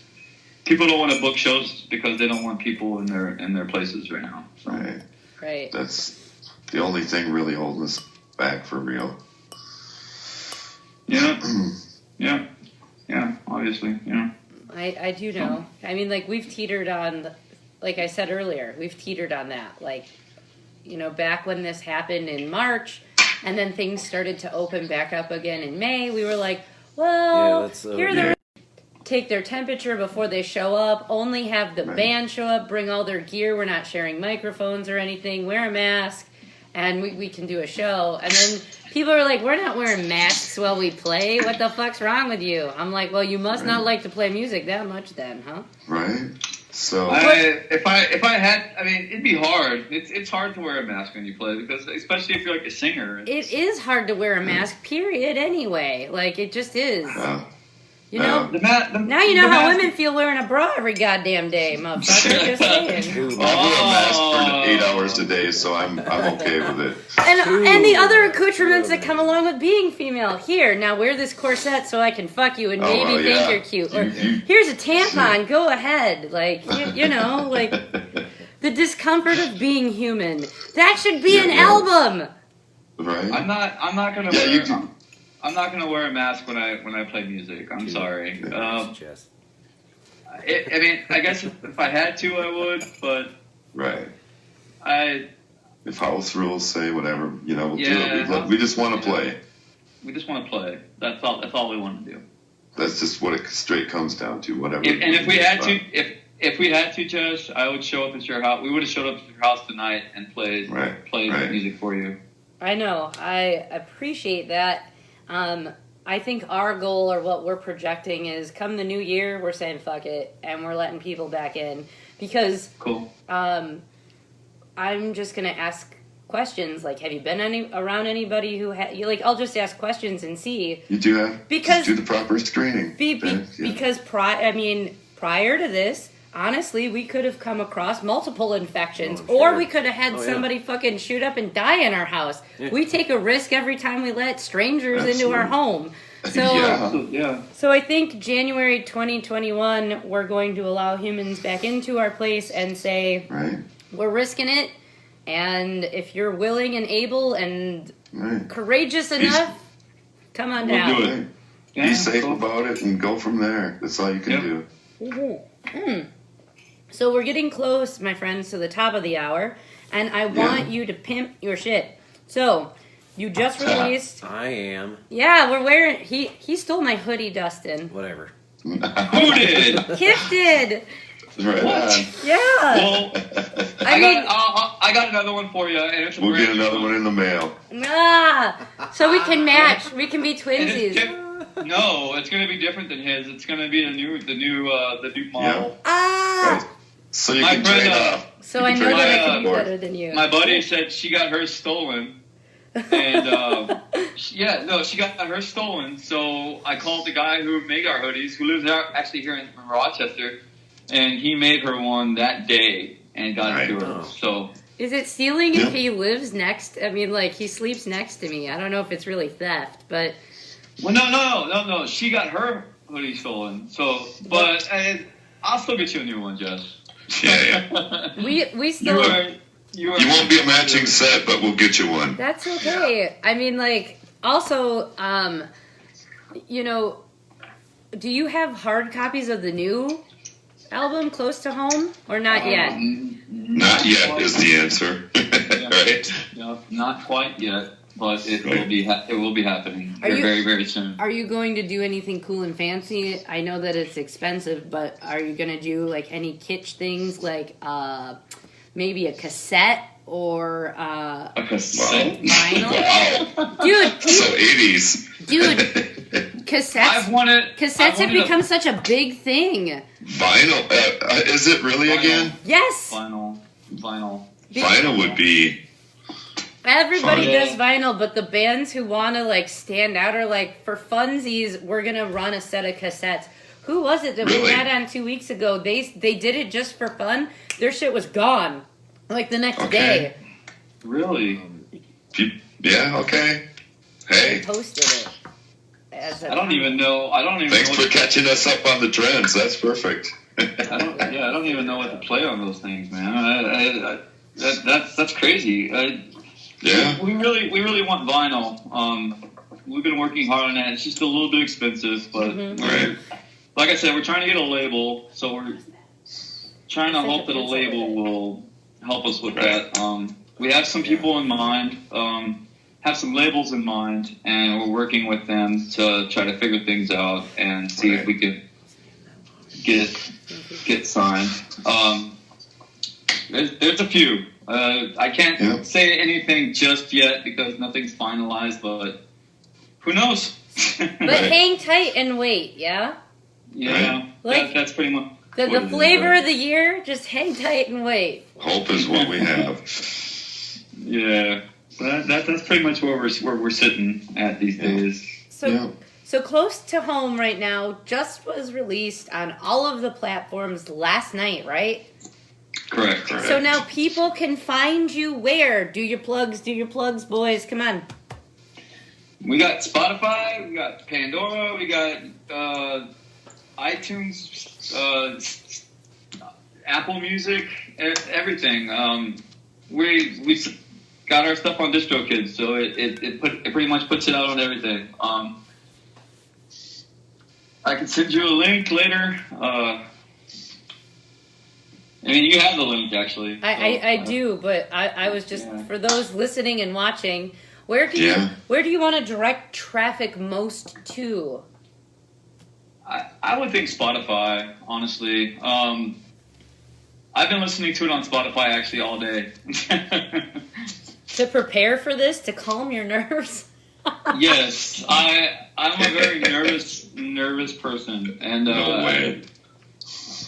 people don't want to book shows because they don't want people in their places right now. So. Right. That's the only thing really holding us back for real. Yeah. Yeah, obviously, yeah. I do know. I mean, like, we've teetered on like I said earlier, we've teetered on that. Like, you know, back when this happened in March, and then things started to open back up again in May, we were like, well, here they're take their temperature before they show up, only have the band show up, bring all their gear, we're not sharing microphones or anything, wear a mask, and we can do a show. And then people are like, we're not wearing masks while we play, what the fuck's wrong with you? I'm like, well, you must not like to play music that much then, huh? Right. So if I had, I mean, it'd be hard. It's hard to wear a mask when you play, because especially if you're like a singer. It is hard to wear a mask, period, anyway. Like, it just is. You know, now you know how women feel wearing a bra every goddamn day, motherfucker. Just saying. Well, I wear a mask for 8 hours a day, so I'm okay with it. And the other accoutrements that come along with being female. Here, now wear this corset so I can fuck you and maybe think you're cute. Or here's a tampon. Go ahead. Like, you know, like the discomfort of being human. That should be an album. Right. I'm not gonna wear. I'm not gonna wear a mask when I play music. I'm sorry. Jess. I mean, I guess if I had to, I would. But if house rules say whatever, you know, we'll do it. We just want to play. We just want to play. That's all we want to do. That's just what it straight comes down to. Whatever. If we had to, if we had to, Jess, I would show up at your house. We would have showed up at your house tonight and played music for you. I know. I appreciate that. I think our goal, or what we're projecting, is come the new year, we're saying fuck it, and we're letting people back in. Because I'm just going to ask questions, like, have you been around anybody who like, I'll just ask questions and see. You do have because do the proper screening. Because prior to this, honestly, we could have come across multiple infections, or we could have had somebody fucking shoot up and die in our house. We take a risk every time we let strangers into our home. So, so I think January 2021, we're going to allow humans back into our place and say, we're risking it, and if you're willing and able and courageous enough, come on down. Do it. Be safe about it and go from there. That's all you can do. So we're getting close, my friends, to the top of the hour, and I want you to pimp your shit. So, you just released... I am. Yeah, we're wearing... He stole my hoodie, Dustin. Whatever. Who did? Kip did. What? Yeah. Well, I got another one for you. And we'll get another one in the mail. So we can match. We can be twinsies. No, it's going to be different than his. It's going to be the new model. Right. So you can trade off. So I know that I can be better than you. My buddy said she got hers stolen. And, she got hers stolen. So I called the guy who made our hoodies, who lives actually here in Rochester, and he made her one that day and got it to her. So... Is it stealing if he lives next? I mean, like, he sleeps next to me. I don't know if it's really theft, but... Well, no. She got her hoodie stolen. So, but I'll still get you a new one, Jess. Yeah. We still. You won't be a matching set, but we'll get you one. That's okay. I mean, like, also, you know, do you have hard copies of the new album close to home, or not yet? Not yet is the answer. Right? No, not quite yet. But it will be happening very, very soon. Are you going to do anything cool and fancy? I know that it's expensive, but are you going to do like any kitsch things, like maybe a cassette or a cassette vinyl? Wow. Dude, so 80s. Dude, cassettes have become such a big thing. Vinyl? Is it really again? Yes. Vinyl. Vinyl would be. Everybody does vinyl, but the bands who want to like stand out are like, for funsies, we're gonna run a set of cassettes. Who was it that we had on 2 weeks ago? They did it just for fun. Their shit was gone like the next day. Really? Yeah. Okay. Hey. They posted it. I don't even know. Thanks for catching us up on the trends. That's perfect. I don't even know what to play on those things, man. That's crazy. Yeah. We really want vinyl. We've been working hard on that. It's just a little bit expensive, but like I said, we're trying to get a label, so we're trying to hope that a label will help us with that. We have some people in mind, have some labels in mind, and we're working with them to try to figure things out and see if we can get signed. There's a few. I can't say anything just yet because nothing's finalized, but who knows? But hang tight and wait, yeah? Yeah, like, that's pretty much the flavor of the year. Just hang tight and wait. Hope is what we have. Yeah, that's pretty much where we're sitting at these days. So Close to Home right now just was released on all of the platforms last night, right? Correct. So now people can find you where? Do your plugs, boys. Come on. We got Spotify, we got Pandora, we got iTunes, Apple Music, everything. We got our stuff on DistroKid, so it pretty much puts it out on everything. I can send you a link later. I mean, you have the link, actually. I do, but I was just, for those listening and watching, where do you want to direct traffic most to? I would think Spotify, honestly. I've been listening to it on Spotify, actually, all day. To prepare for this, to calm your nerves? Yes, I'm a very nervous person. And no way.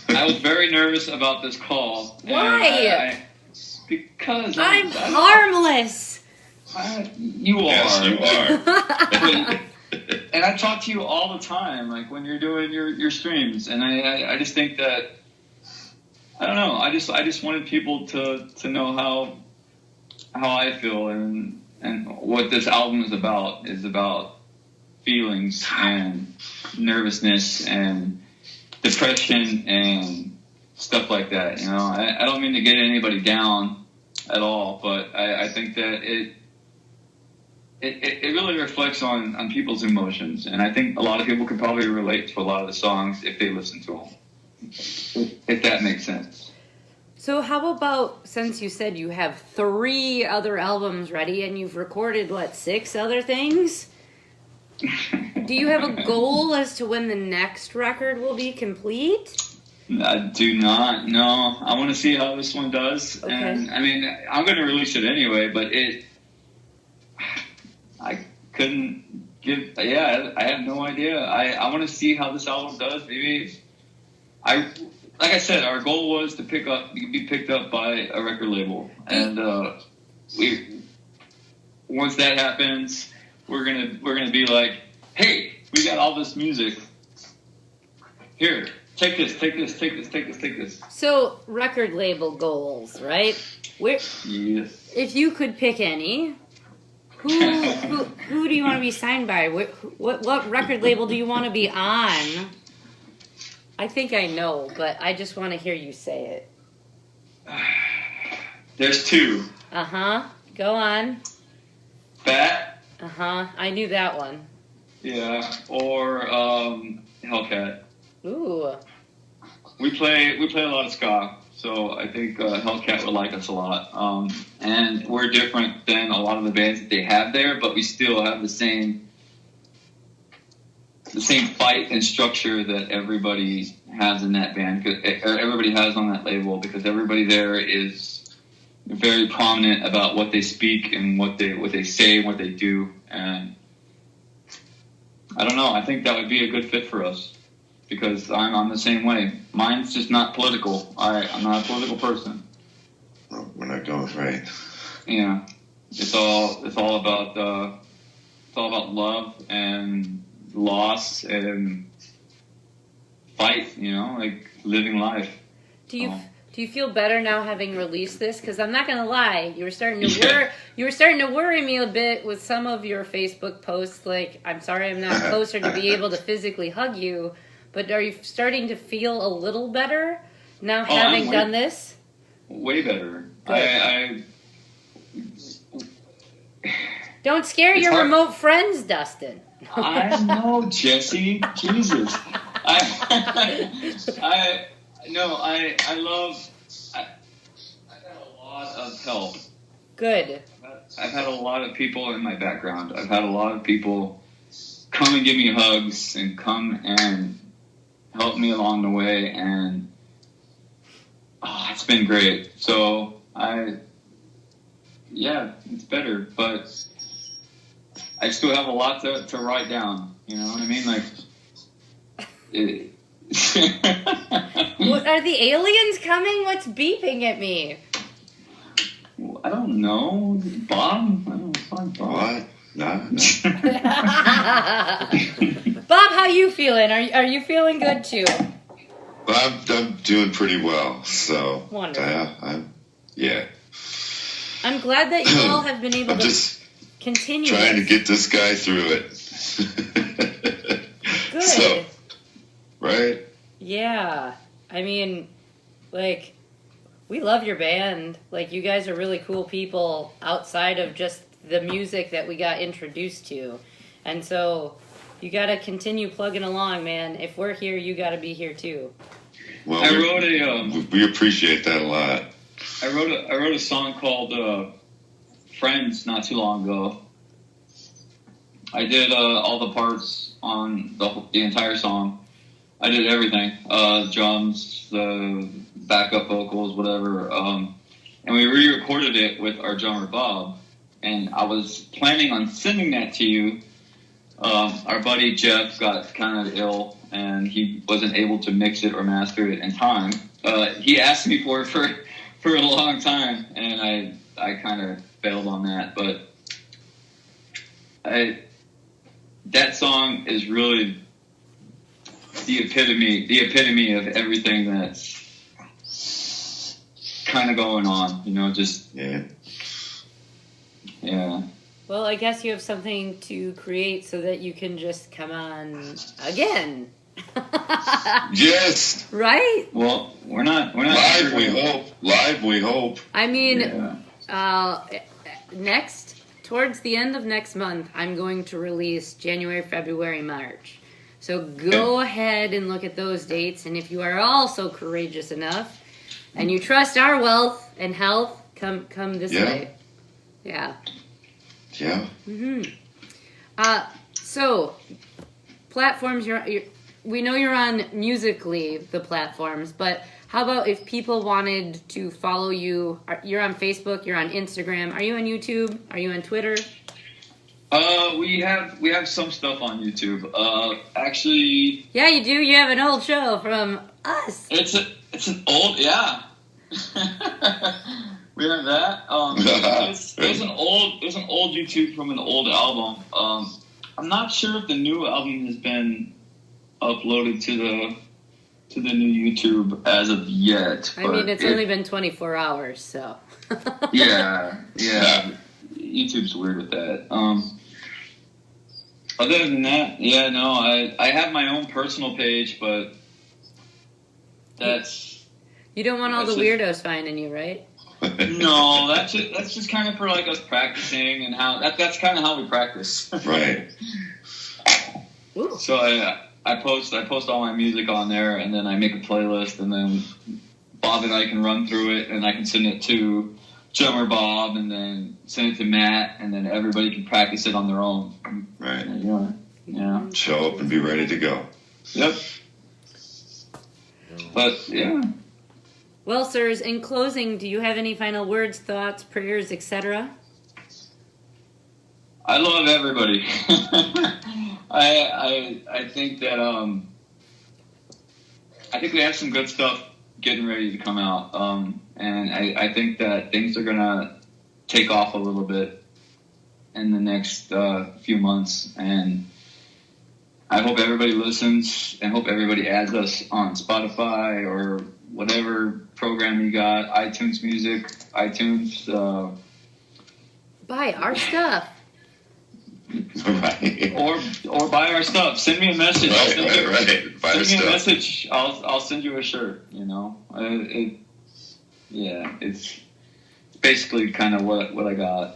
I was very nervous about this call. Why? Because I'm harmless. You are. Yes, you are. And I talk to you all the time, like when you're doing your streams, and I just think that, I don't know, I just wanted people to know how I feel and what this album is about feelings and nervousness and depression and stuff like that. You know, I don't mean to get anybody down at all, but I think that it really reflects on people's emotions, and I think a lot of people can probably relate to a lot of the songs if they listen to them, if that makes sense. So how about, since you said you have 3 other albums ready and you've recorded, 6 other things? Do you have a goal as to when the next record will be complete? I do not. No, I want to see how this one does. Okay. And I mean, I'm going to release it anyway, but I couldn't give. Yeah, I have no idea. I want to see how this album does. Maybe like I said, our goal was to be picked up by a record label, and once that happens, we're gonna be like, hey, we got all this music. Here, take this. So, record label goals, right? Yes. If you could pick any, who do you want to be signed by? What record label do you want to be on? I think I know, but I just want to hear you say it. There's 2. Uh-huh. Go on. Fat. Uh-huh. I knew that one. Yeah. Or Hellcat. Ooh. We play a lot of ska, so I think Hellcat would like us a lot. And we're different than a lot of the bands that they have there, but we still have the same fight and structure that everybody has in that band, or everybody has on that label, because everybody there is very prominent about what they speak and what they say and what they do. And I don't know, I think that would be a good fit for us, because I'm the same way. Mine's just not political. I'm not a political person. Well, we're not going right. Yeah, it's all about love and loss and fight, like living life. Do you feel better now having released this? Because I'm not gonna lie, you were starting to worry me a bit with some of your Facebook posts. Like, I'm sorry I'm not closer to be able to physically hug you, but are you starting to feel a little better now having done this? Way better. Don't scare your remote friends, Dustin. I know, Jesse. Jesus. No, I've had a lot of help. Good. I've had a lot of people in my background. I've had a lot of people come and give me hugs and come and help me along the way, and it's been great. So it's better, but I still have a lot to write down. You know what I mean? Like, What, are the aliens coming? What's beeping at me? I don't know, Bob. I don't know, Bob. What? No. Bob, how you feeling? Are you feeling good too? Well, I'm doing pretty well. So. Wonderful. Yeah. I'm glad that you all have been able I'm to just continue. trying to get this guy through it. Good. So, right? Yeah. I mean, like, we love your band. Like, you guys are really cool people outside of just the music that we got introduced to. And so you got to continue plugging along, man. If we're here, you got to be here too. Well, we appreciate that a lot. I wrote a song called Friends not too long ago. I did all the parts on the entire song. I did everything, drums, the backup vocals, whatever. And we re-recorded it with our drummer Bob. And I was planning on sending that to you. Our buddy Jeff got kind of ill, and he wasn't able to mix it or master it in time. He asked me for it for a long time, and I kind of failed on that. But that song is really the epitome of everything that's kind of going on. You know, just yeah. Well, I guess you have something to create so that you can just come on again. Yes. Right? Well, we're not live. sure. Live. We hope. I mean, towards the end of next month, I'm going to release January, February, March. So go ahead and look at those dates. And if you are also courageous enough and you trust our wealth and health, come this way. Yeah. Yeah. So platforms, we know you're on Musical.ly, the platforms, but how about if people wanted to follow you? You're on Facebook, you're on Instagram. Are you on YouTube? Are you on Twitter? We have some stuff on YouTube. Actually. Yeah, you do. You have an old show from us. It's an old, yeah. We have that. There's an old YouTube from an old album. I'm not sure if the new album has been uploaded to the new YouTube as of yet. I mean, it's only been 24 hours, so. yeah. YouTube's weird with that. Other than that, I have my own personal page, but that's. You don't want all the weirdos finding you, right? No, that's just kind of for like us practicing and how that's kind of how we practice. Right. Ooh. So I post all my music on there, and then I make a playlist, and then Bob and I can run through it, and I can send it to drummer Bob, and then send it to Matt, and then everybody can practice it on their own. Right. Yeah. Show up and be ready to go. Yep. But yeah. Well, sirs, in closing, do you have any final words, thoughts, prayers, etc.? I love everybody. I think that I think we have some good stuff getting ready to come out, and I think that things are gonna take off a little bit in the next few months, and I hope everybody listens, and hope everybody adds us on Spotify or whatever program you got, iTunes Music, iTunes. Buy our stuff. Right. Or buy our stuff. Send me a message. Right. Buy Send me stuff. a message. I'll send you a shirt. You know, it's basically kind of what I got.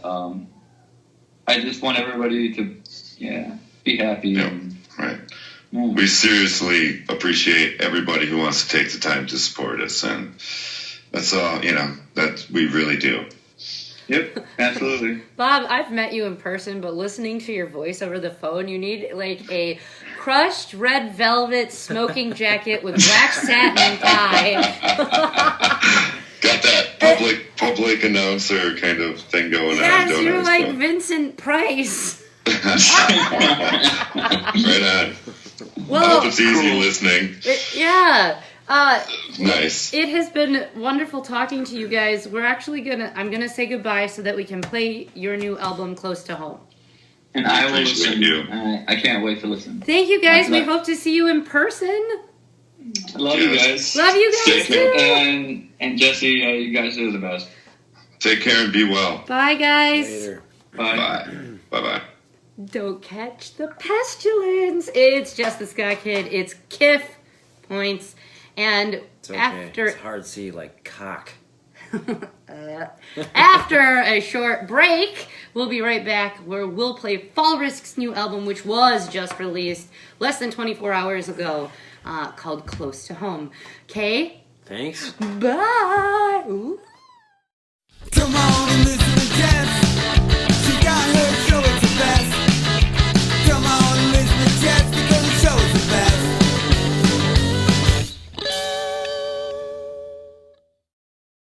I just want everybody to be happy. Yeah. And, Right. we seriously appreciate everybody who wants to take the time to support us, and that's all. That we really do. Yep, absolutely. Bob, I've met you in person, but listening to your voice over the phone, you need like a crushed red velvet smoking jacket with black satin tie. Got that public announcer kind of thing going on. Yes, Don't you're I? like Vincent Price. Right on. I Well, hope it's easy listening. yeah. Nice. It has been wonderful talking to you guys. I'm gonna say goodbye so that we can play your new album Close to Home. And I will Appreciate listen. you. I can't wait to listen. Thank you guys. We hope to see you in person. I love you guys. Love you guys too. And Jesse, you guys are the best. Take care and be well. Bye guys. Later. Bye. Bye. Bye-bye. Don't catch the pestilence. It's just the Ska Kid. It's Kiff points. And It's okay. after It's hard C like cock. after a short break, we'll be right back where we'll play Fall Risk's new album, which was just released less than 24 hours ago, called Close to Home. Okay? Thanks. Bye. Ooh.